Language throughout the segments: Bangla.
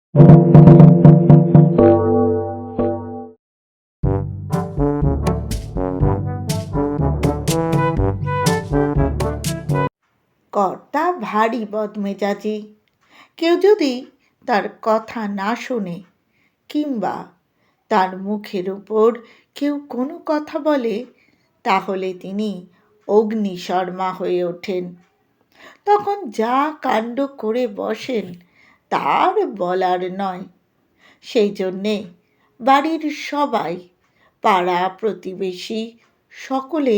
কর্তা ভারী বদমেজাজি। কেউ যদি তার কথা না শোনে কিংবা তার মুখের উপর কেউ কোনো কথা বলে, তাহলে তিনি অগ্নিশর্মা হয়ে ওঠেন। তখন যা কাণ্ড করে বসেন তার বলার নয়। সেই জন্যে বাড়ির সবাই, পাড়া প্রতিবেশী সকলে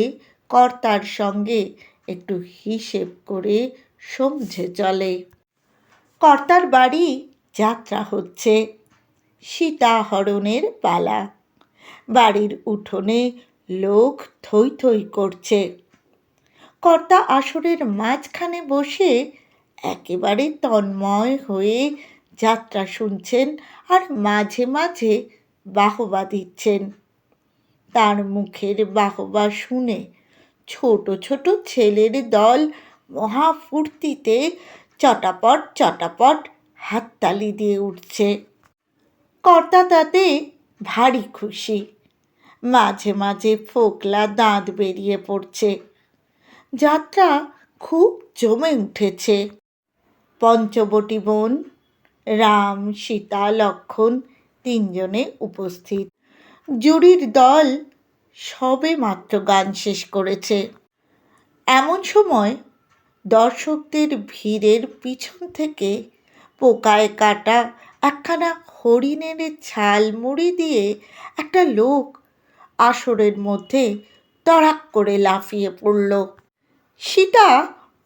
কর্তার সঙ্গে একটু হিসেব করে সমঝে চলে। কর্তার বাড়ি যাত্রা হচ্ছে, সীতাহরণের পালা। বাড়ির উঠোনে লোক থই থই করছে। কর্তা আসরের মাঝখানে বসে একেবারে তন্ময় হয়ে যাত্রা শুনছেন আর মাঝে মাঝে বাহবা দিচ্ছেন। তার মুখের বাহবা শুনে ছোট ছোট ছেলের দল মহা ফুর্তিতে চটাপট চটাপট হাততালি দিয়ে উঠছে। কর্তা তাতে ভারী খুশি। মাঝে মাঝে ফোকলা দাঁত বেরিয়ে পড়ছে। যাত্রা খুব জমে উঠেছে। পঞ্চবটী বোন, রাম, সীতা, লক্ষ্মণ তিনজনে উপস্থিত। জুরির দল সবে মাত্র গান শেষ করেছে। এমন সময় দর্শকদের ভিড়ের পিছন থেকে পোকায় কাটা একখানা হরিণের ছাল মুড়ি দিয়ে একটা লোক আসরের মধ্যে তড়াক করে লাফিয়ে পড়ল। সীতা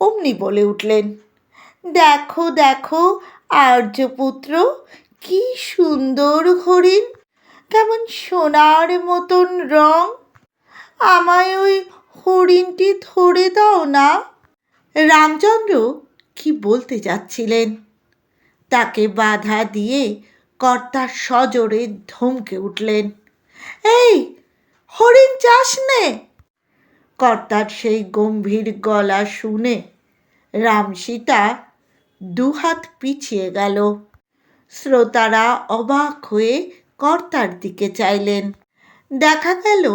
অমনি বলে উঠলেন, দেখো দেখো আর্যপুত্র, কি সুন্দর হরিণ, কেমন সোনার মতন রং, আমায় ওই হরিণটি ধরে দাও না। রামচন্দ্র কি বলতে যাচ্ছিলেন, তাকে বাধা দিয়ে কর্তা সজোরে ধমকে উঠলেন, এই হরিণ চাস নে? কর্তার সেই গম্ভীর গলা শুনে রাম সীতা দুহাত পিছিয়ে গেল। শ্রোতারা অবাক হয়ে কর্তার দিকে চাইলেন। দেখা গেল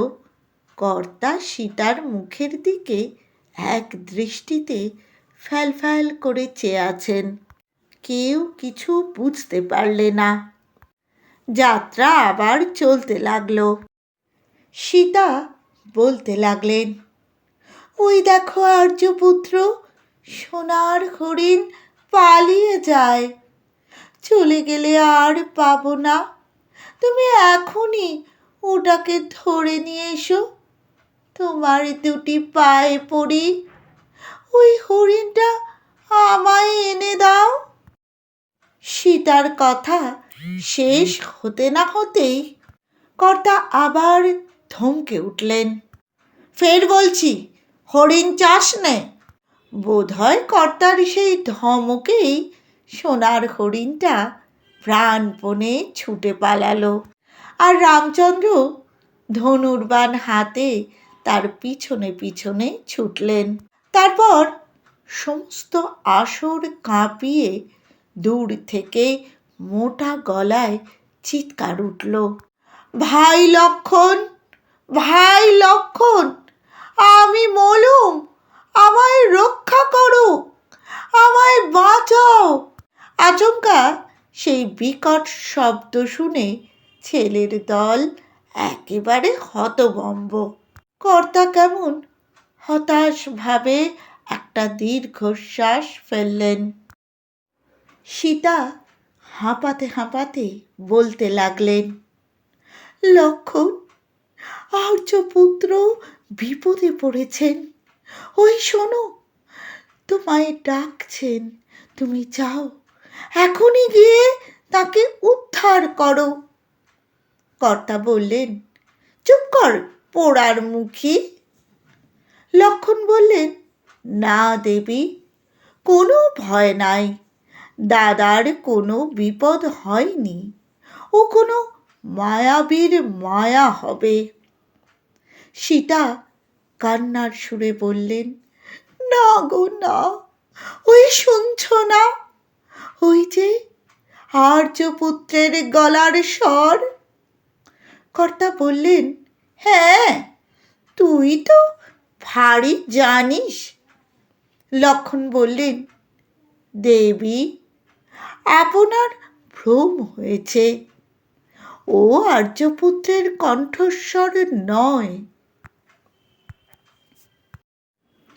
কর্তা সীতার মুখের দিকে এক দৃষ্টিতে ফ্যাল ফ্যাল করে চেয়ে আছেন। কেউ কিছু বুঝতে পারলে না। যাত্রা আবার চলতে লাগলো। সীতা বলতে লাগলেন, ওই দেখো আর্যপুত্র, সোনার হরিণ পালিয়ে যায়, চলে গেলে আর পাবো না। তুমি এখনই ওটাকে ধরে নিয়ে এসো, তোমার দুটি পায়ে পড়ি, ওই হরিণটা আমায় এনে দাও। সীতার কথা শেষ হতে না হতেই কর্তা আবার ধমকে উঠলেন, ফের বলছি, হরিণ চাস নে? বোধহয় কর্তার সেই ধমকেই সোনার হরিণটা প্রাণপণে ছুটে পালালো। আর রামচন্দ্র ধনুর্বাণ হাতে তার পিছনে পিছনে ছুটলেন। তারপর সমস্ত আসর কাঁপিয়ে দূর থেকে মোটা গলায় চিৎকার উঠল, ভাই লক্ষ্মণ, ভাই লক্ষ্মণ, আমি মলুম, আমায় রক্ষা করো, আমায় বাঁচাও। আচমকা সেই বিকট শব্দ শুনে ছেলের দল একেবারে হতভম্ব। কর্তা কেমন হতাশভাবে একটা দীর্ঘশ্বাস ফেললেন। সীতা হাঁপাতে হাঁপাতে বলতে লাগলেন, লক্ষ্মণ, আর্যপুত্র বিপদে পড়েছেন, ওই শোনো, তোমায় ডাকছেন, তুমি যাও, এখনই গিয়ে তাকে উদ্ধার করো। কর্তা বললেন, চুপ কর পোড়ার মুখী। লক্ষ্মণ বললেন, না দেবী, কোনো ভয় নাই, দাদার কোনো বিপদ হয়নি, ও কোনো মায়াবীর মায়া হবে। সীতা কান্নার সুরে বললেন, না গো না, ওই শুনছ না, ওই যে আর্যপুত্রের গলার স্বর। কর্তা বললেন, হ্যাঁ, তুই তো ভারী জানিস। লক্ষণ বললেন, দেবী, আপনার ভ্রম হয়েছে, ও আর্যপুত্রের কণ্ঠস্বর নয়।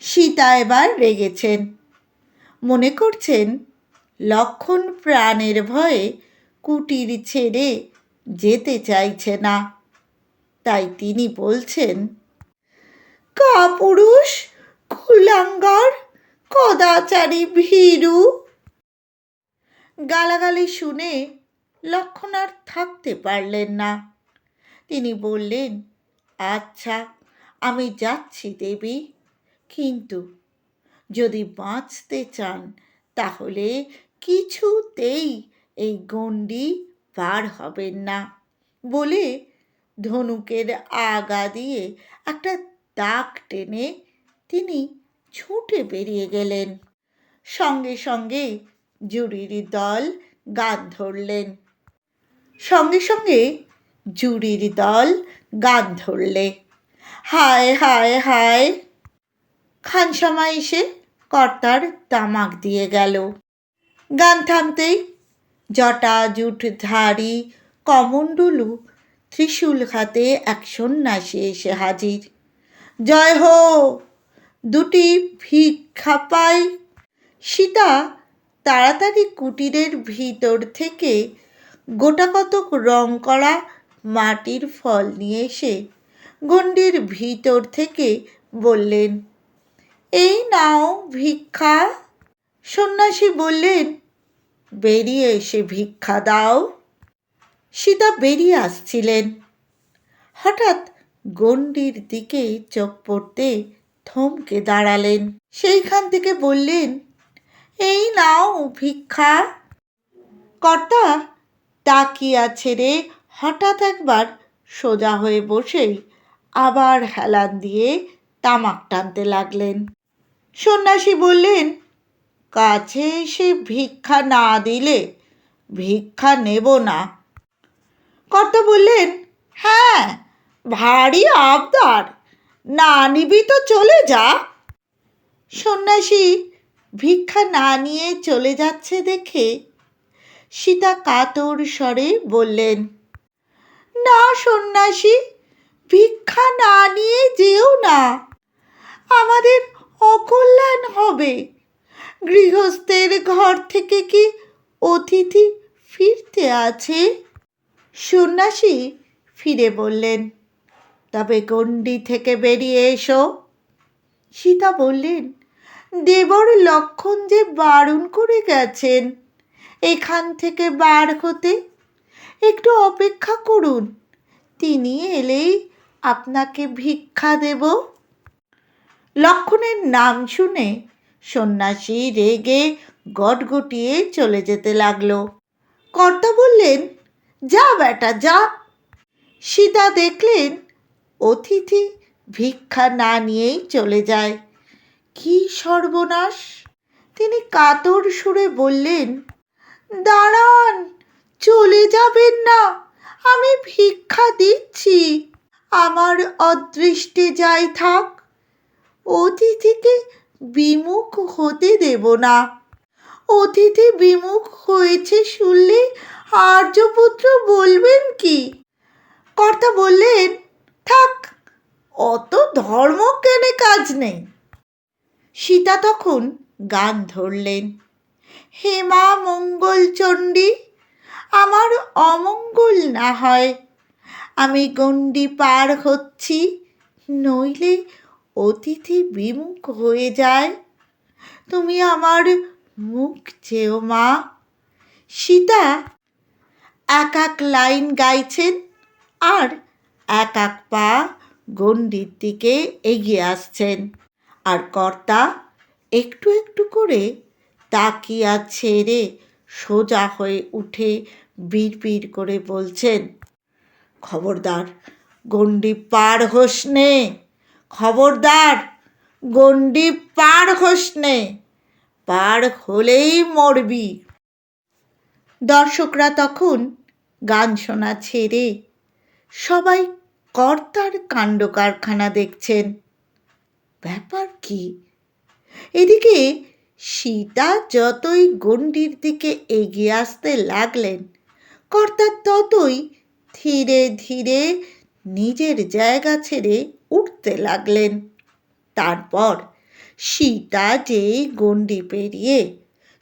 সীতা এবার রেগেছেন, মনে করছেন লক্ষণ প্রাণের ভয়ে কুটির ছেড়ে যেতে চাইছে না। তাই তিনি বলছেন, কাপুরুষ, কুলাঙ্গার, কদাচারী ভীরু। গালাগালি শুনে লক্ষণ আর থাকতে পারলেন না। তিনি বললেন, আচ্ছা, আমি যাচ্ছি দেবী, কিন্তু যদি বাঁচতে চান তাহলে কিছুতেই এই গণ্ডি পার হবেন না বলে ধনুকের আগা দিয়ে একটা দাগ টেনে তিনি ছুটে বেরিয়ে গেলেন। সঙ্গে সঙ্গে জুরির দল গান ধরলেন। হায় হায় হায়। খানসামা এসে কর্তার তামাক দিয়ে গেল। গান থামতেই জটাজুটধারী কমণ্ডলু ত্রিশূল হাতে এক সন্ন্যাসী এসে হাজির। জয় হো, দুটি ভিক্ষা পাই। সীতা তাড়াতাড়ি কুটিরের ভিতর থেকে গোটাকতক রং করা মাটির ফল নিয়ে এসে গণ্ডির ভিতর থেকে বললেন, এই নাও ভিক্ষা। সন্ন্যাসী বললেন, বেরিয়ে এসে ভিক্ষা দাও। সীতা বেরিয়ে আসছিলেন, হঠাৎ গণ্ডির দিকে চোখ পড়তে থমকে দাঁড়ালেন। সেইখান থেকে বললেন, এই নাও ভিক্ষা। কর্তা তাকিয়া ছেড়ে হঠাৎ একবার সোজা হয়ে বসেই আবার হেলান দিয়ে তামাক টানতে লাগলেন। সন্ন্যাসী বললেন, কাছে এসে ভিক্ষা না দিলে ভিক্ষা নেব না। কর্তা বললেন, হ্যাঁ, ভারী আবদার, না নিবি তো চলে যা। সন্ন্যাসী ভিক্ষা না নিয়ে চলে যাচ্ছে দেখে সীতা কাতর স্বরে বললেন, না সন্ন্যাসী, ভিক্ষা না নিয়ে যেও না, আমাদের অকল্যাণ হবে। গৃহস্থের ঘর থেকে কি অতিথি ফিরতে আছে? সন্ন্যাসী ফিরে বললেন, তবে গণ্ডি থেকে বেরিয়ে এসো। সীতা বললেন, দেবর লক্ষণ যে বারণ করে গেছেন এখান থেকে বার হতে, একটু অপেক্ষা করুন, তিনি এলেই আপনাকে ভিক্ষা দেব। লক্ষণের নাম শুনে সন্ন্যাসী রেগে গটগটিয়ে চলে যেতে লাগলো। কর্তা বললেন, যা বেটা যা। সীতা দেখলেন অতিথি ভিক্ষা না নিয়েই চলে যায়। কি সর্বনাশ! তিনি কাতর সুরে বললেন, দাঁড়ান, চলে যাবেন না, আমি ভিক্ষা দিচ্ছি। আমার অদৃষ্টে যাই থাক, অতিথিকে বিমুখ হতে দেব না। অতিথি বিমুখ হয়েছে শুনলে আর্যপুত্র বলবেন কি? কর্তা বললেন, থাক, অত ধর্মজ্ঞানে কাজ নেই। সীতা তখন গান ধরলেন, হে মা মঙ্গলচণ্ডী, আমার অমঙ্গল না হয়, আমি গণ্ডি পার হচ্ছি, নইলে অতিথি বিমুখ হয়ে যায়, তুমি আমার মুখ চেও মা। সীতা এক এক লাইন গাইছেন আর এক এক পা গণ্ডির দিকে এগিয়ে আসছেন, আর কর্তা একটু একটু করে তাকিয়া ছেড়ে সোজা হয়ে উঠে বিড়বিড় করে বলছেন, খবরদার গণ্ডি পার হোস নে, খবরদার গণ্ডি পার হোস নে, পার হলেই মরবি। দর্শকরা তখন গান শোনা ছেড়ে সবাই কর্তার কাণ্ড কারখানা দেখছেন। ব্যাপার কি? এদিকে সীতা যতই গণ্ডির দিকে এগিয়ে আসতে লাগলেন, কর্তা ততই ধীরে ধীরে নিজের জায়গা ছেড়ে উঠতে লাগলেন। তারপর সীতা যেই গণ্ডি পেরিয়ে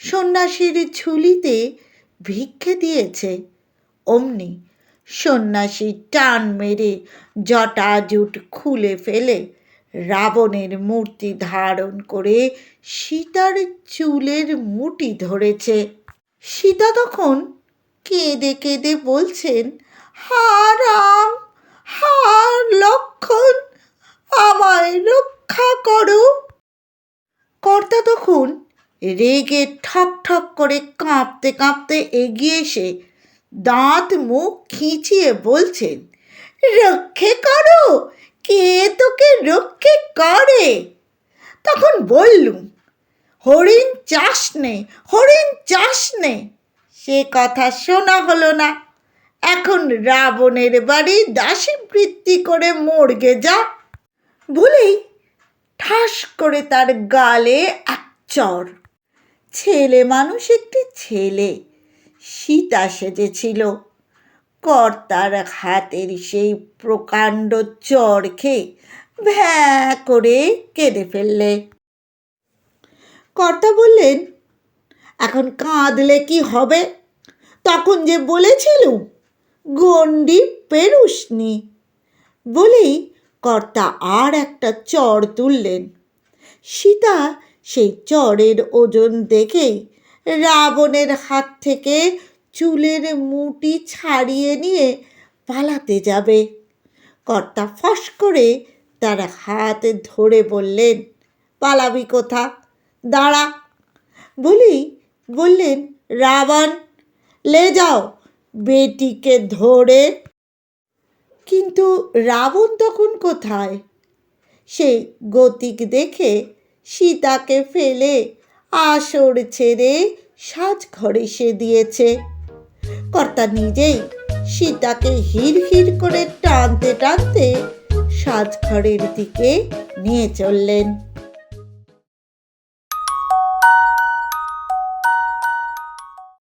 সন্ন্যাসীর ঝুলিতে ভিক্ষে দিয়েছে, অমনি সন্ন্যাসী টান মেরে জটাজুট খুলে ফেলে রাবণের মূর্তি ধারণ করে সীতার চুলের মুঠি ধরেছে। সীতা তখন কেঁদে কেঁদে বলছেন, হা রাম, হা লক্ষ্মণ, আমায় রক্ষা করো। কর্তা তখন রেগে ঠক ঠক করে কাঁপতে কাঁপতে এগিয়ে এসে দাঁত মুখ খিঁচিয়ে বলছেন, রক্ষে করো? কে তোকে রক্ষে করে? তখন বললুম, হরিণ চাষ নে, হরিণ চাষ নে। সে কথা শোনা হলো না। এখন রাবণের বাড়ি দাসী বৃত্তি করে মর্গে যা। বলেই ঠাস করে তার গালে এক চড়। ছেলে মানুষ একটি ছেলে, সীতা সেজেছিল। কর্তার হাতের সেই প্রকাণ্ড চড় খেয়ে ভ্যাঁ করে কেঁদে ফেললে। কর্তা বললেন, এখন কাঁদলে কি হবে? তখন যে বলেছিলুম গণ্ডি পেরুসনি। বলেই কর্তা আর একটা চড় তুললেন। সীতা সেই চড়ের ওজন দেখেই রাবণের হাত থেকে চুলের মুঠি ছাড়িয়ে নিয়ে পালাতে যাবে। কর্তা ফস করে তার হাত ধরে বললেন, পালাবি কোথা? দাঁড়া। বলেই বললেন, রাবণ, লে যাও বেটিকে ধরে। কিন্তু রাবণ তখন কোথায়? সেই গতিক দেখে সীতাকে ফেলে আসর ছেড়ে সাজঘরে সে দিয়েছে। কর্তা নিজেই সীতাকে হির হির করে টানতে টানতে সাজঘরের দিকে নিয়ে চললেন।